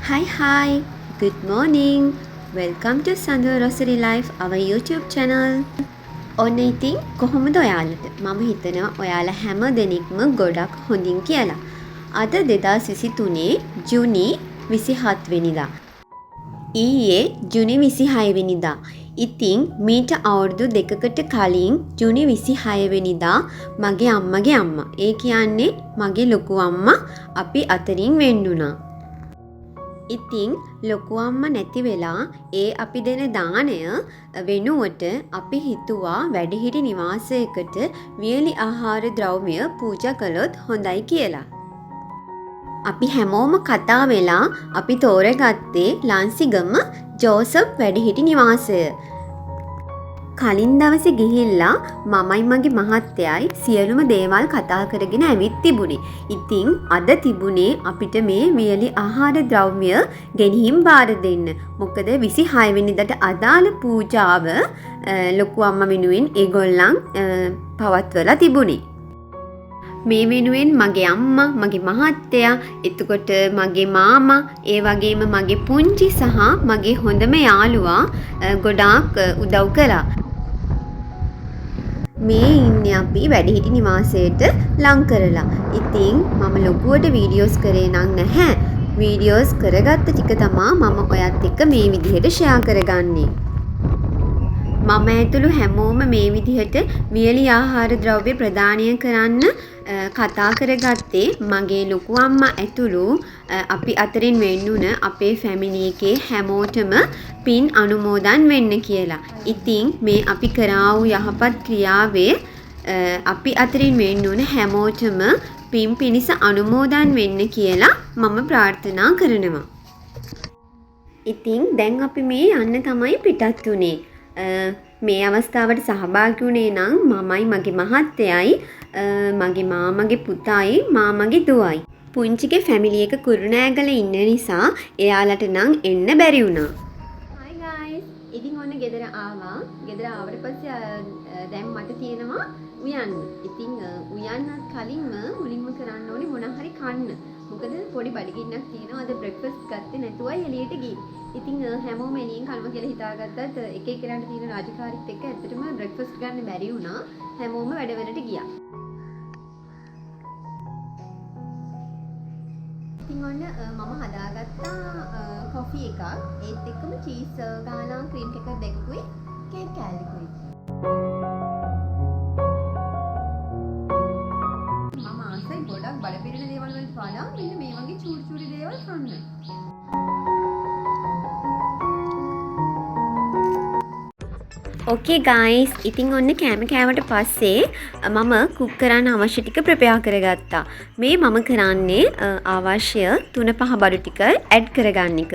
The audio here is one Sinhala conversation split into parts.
Hi, good morning. Welcome to sandu rosare life, our YouTube channel. ඔන්න ඉතින් කොහොමද ඔයාලට? මම හිතනවා ඔයාලා හැම දෙනෙක්ම ගොඩක් හොඳින් කියලා. අද 2023 ජූනි 27 වෙනිදා. ඊයේ ජූනි 26 වෙනිදා. ඉතින් මීට අවුරුදු දෙකකට කලින් ජූනි 26 වෙනිදා මගේ අම්මගේ අම්මා. ඒ කියන්නේ මගේ ලොකු අම්මා අපි අතරින් වෙන් වුණා. ඉතින් ලොකු අම්මා නැති වෙලා ඒ අපි දෙන දාණය වෙනුවට අපි හිතුවා වැඩිහිටි නිවාසයකට වියලි ආහාර ද්‍රව්‍ය පූජා කළොත් හොඳයි කියලා. අපි හැමෝම කතා වෙලා අපි තෝරගත්තේ ලන්සිගම ජෝසප් වැඩිහිටි නිවාසය. කලින් දවසේ ගිහිල්ලා මමයි මගේ මහත්තයයි සියලුම දේවල් කතා කරගෙන ඇවිත් තිබුණේ. ඉතින් අද තිබුණේ අපිට මේ වියලි ආහාර ද්‍රව්‍ය ගෙනීම් බාර දෙන්න. මොකද 26 වෙනිදාට අදාළ පූජාව ලොකු අම්මා වෙනුවෙන් ඒගොල්ලන් පවත්වලා තිබුණේ. මේ වෙනුවෙන් මගේ අම්මා, මගේ මහත්තයා, එතකොට මගේ මාමා, ඒ වගේම මගේ පුංචි සහ මගේ හොඳම යාළුවා ගොඩාක් උදව් කළා. මේ ඉන්නේ අපි වැඩිහිටි නිවාසයට ලං කරලා. ඉතින් මම ලොකුවට වීඩියෝස් කරේ නම් නැහැ. වීඩියෝස් කරගත්ත ටික තමා මම ඔයත් එක්ක මේ විදිහට ෂෙයා කරගන්නේ. මම ඇතුළු හැමෝම මේ විදිහට වියලි ආහාර ද්‍රව්‍ය ප්‍රදානය කරන්න කතා කරගත්තේ මගේ ලොකු අම්මා ඇතුළු අපි අතරින් වෙන්නුන අපේ ෆැමිලි එකේ හැමෝටම පින් අනුමෝදන් වෙන්න කියලා. ඉතින් මේ අපි කරා වූ යහපත් ක්‍රියාවේ අපි අතරින් වෙන්නුන හැමෝටම පින් පිණිස අනුමෝදන් වෙන්න කියලා මම ප්‍රාර්ථනා කරනවා. ඉතින් දැන් අපි මේ යන්න තමයි පිටත් උනේ. මේ අවස්ථාවට සහභාගී වුණේ නම් මමයි මගේ මහත්තයයි මගේ මාමගේ පුතායි මාමගේ දුවයි. පුංචිගේ ෆැමිලි එක කුරුණෑගල ඉන්න නිසා එයාලට නම් එන්න බැරි වුණා. Hi guys. ඉතින් ඔන්න ගෙදර ආවා. ගෙදර ආවට පස්සේ දැන් මට තියෙනවා උයන්න. ඉතින් උයන්නත් කලින්ම මුලින්ම කරන්න ඕනේ මොනවා හරි කන්න. මොකද පොඩි බඩගින්නක් තියෙනවා. අද බ්‍රෙක්ෆාස්ට් ගත්තේ නැතුවයි එළියට ගියේ. ඉතින් හැමෝම එළියෙන් කල්ම කියලා හිතාගත්තත් එක එකරන්ට තියෙන රාජකාරීත් එක්ක ඇත්තටම බ්‍රෙක්ෆාස්ට් ගන්න බැරි වුණා. හැමෝම වැඩවලට ගියා. ඉතින් ඔන්න මම හදාගත්තා කොෆි එකක්. ඒත් එක්කම චීස් ගාලා ක්‍රීම් එකක් දෙකකුයි කේක් කෑල්ලකුයි. මම ආසයි ගොඩක් බඩ පිරෙන දේවල් වලට වඩා මෙන්න මේ වගේ චූටි චූටි දේවල් කන්න. ඕකේ ගයිස්, ඉතින් ඔන්න කෑම කෑවට පස්සේ මම කුක් කරන්න අවශ්‍ය ටික ප්‍රපෙයාර් කරගත්තා. මේ මම කරන්නේ අවශ්‍ය 3-5 බඩු ටික ඇඩ් කරගන්න එක.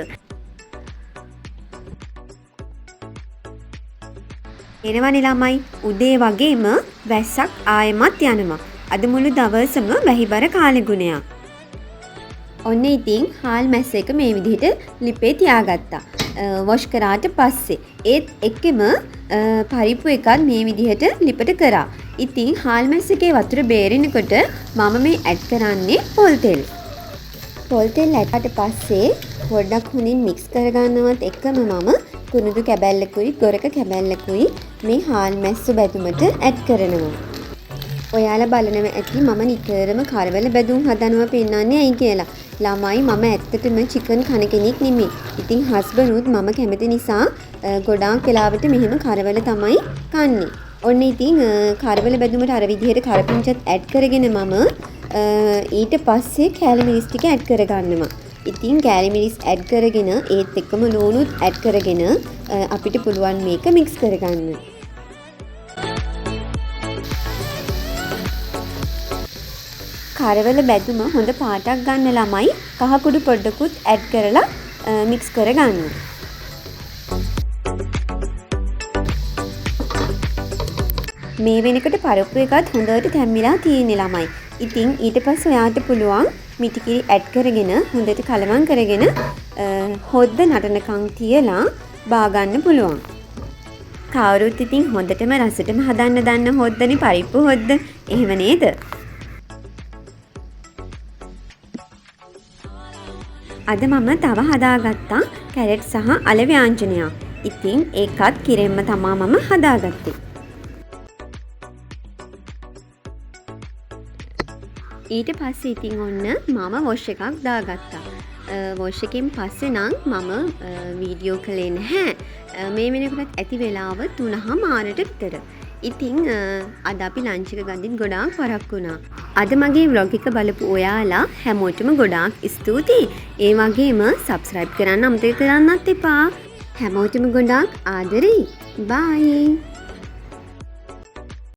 එනවනේ ළමයි, උදේ වගේම වැස්සක් ආයෙමත් යනවා. අද මුළු දවසම වැහිබර කාලෙගුණයක්. ඔන්න ඉතින් හාල් මැස්ස එක මේ විදිහට ලිපේ තියාගත්තා. වොෂ් කරාට පස්සේ ඒත් එක්කම පරිප්පු එකත් මේ විදිහට ලිපට කරා. ඉතින් හාල් මැස්ස එකේ වතුර බේරෙනකොට මම මේ ඇඩ් කරන්නේ පොල් තෙල්. පොල් තෙල් ඇටට පස්සේ පොඩ්ඩක් හොඳින් මික්ස් කරගන්නවත් එක්කම මම කුණුදු කැබැල්ලකුයි ගොරක කැබැල්ලකුයි මේ හාල් මැස්ස බැදුමට ඇඩ් කරනවා. ඔයාලා බලනවා ඇති මම නිතරම කරවල බැදුම් හදනවා පෙන්නන්නේ ඇයි කියලා. ළමයි මම ඇත්තටම චිකන් කන කෙනෙක් නෙමෙයි. ඉතින් හස්බන්ඩ්ුත් මම කැමති නිසා ගොඩාක් වෙලාවට මෙහෙම කරවල තමයි කන්නේ. ඔන්න ඉතින් කරවල බැදුමට අර විදිහට කරපිංචත් ඇඩ් කරගෙන මම ඊට පස්සේ කැලරිස් ටික ඇඩ් කරගන්නවා. ඉතින් කැලරිස් ඇඩ් කරගෙන ඒත් එක්කම ලුණුත් ඇඩ් කරගෙන අපිට පුළුවන් මේක මික්ස් කරගන්න. කරවල බැදුම හොඳ පාටක් ගන්න ළමයි කහ කුඩු පොඩ්ඩකුත් ඇඩ් කරලා මික්ස් කරගන්න. මේ වෙනකොට පරප්පු එකත් හොඳට තැම්මිලා තියෙන්නේ ළමයි. ඉතින් ඊට පස්සේ ඔයාට පුළුවන් මිටිකිරි ඇඩ් කරගෙන හොඳට කලවම් කරගෙන හොද්ද නටනකම් තියලා බා ගන්න පුළුවන්. කවුරුත් ඉතින් හොඳටම රසටම හදන්න දන්න හොද්දනේ පරිප්පු හොද්ද. එහෙම නේද? අද මම තව හදාගත්තා කැරට් සහ අල ව්‍යාංජනයක්. ඉතින් ඒකත් කිරෙන්න තමා මම හදාගත්තේ. ඊට පස්සේ ඉතින් ඔන්න මම වොෂ් එකක් දාගත්තා. වොෂ් එකෙන් පස්සේ නම් මම වීඩියෝ කළේ නැහැ. මේ වෙනකොටත් ඇති වෙලාව 3:00 විතර. ඉතින් අද අපි ලන්ච් එක ගඳින් ගොඩාක් පරක්කු වුණා. අද මගේ vlog එක බලපු ඔයාලා හැමෝටම ගොඩාක් ස්තුතියි. ඒ වගේම subscribe කරන්න අමතක කරන්නත් එපා. හැමෝටම ගොඩාක් ආදරෙයි. bye.